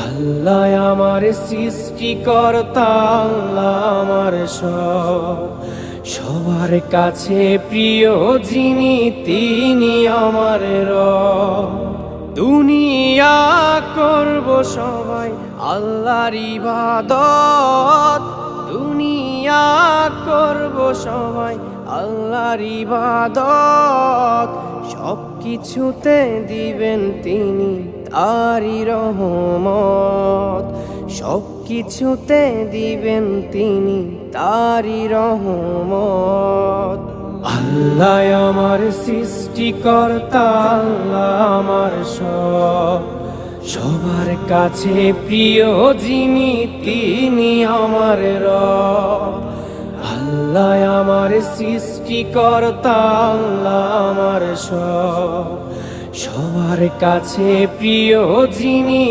আল্লাহ আমার সৃষ্টিকর্তা, আল্লাহ আমার সবার কাছে প্রিয় যিনি, তিনি আমার রব। দুনিয়া করব সবাই আল্লাহর ইবাদত, দুনিয়া করব সবাই আল্লাহর ইবাদত। সব কিছুতে দিবেন তিনি তারি রহমত, সব কিছুতে দিবেন তিনি তারি রহমত। আল্লাহ আমার সৃষ্টিকর্তা, আল্লাহ আমার সবার কাছে প্রিয় যিনি, তিনি আমার রব। আল্লাহ আমার সৃষ্টিকর্তা, আল্লাহ আমার সবার কাছে প্রিয় যিনি।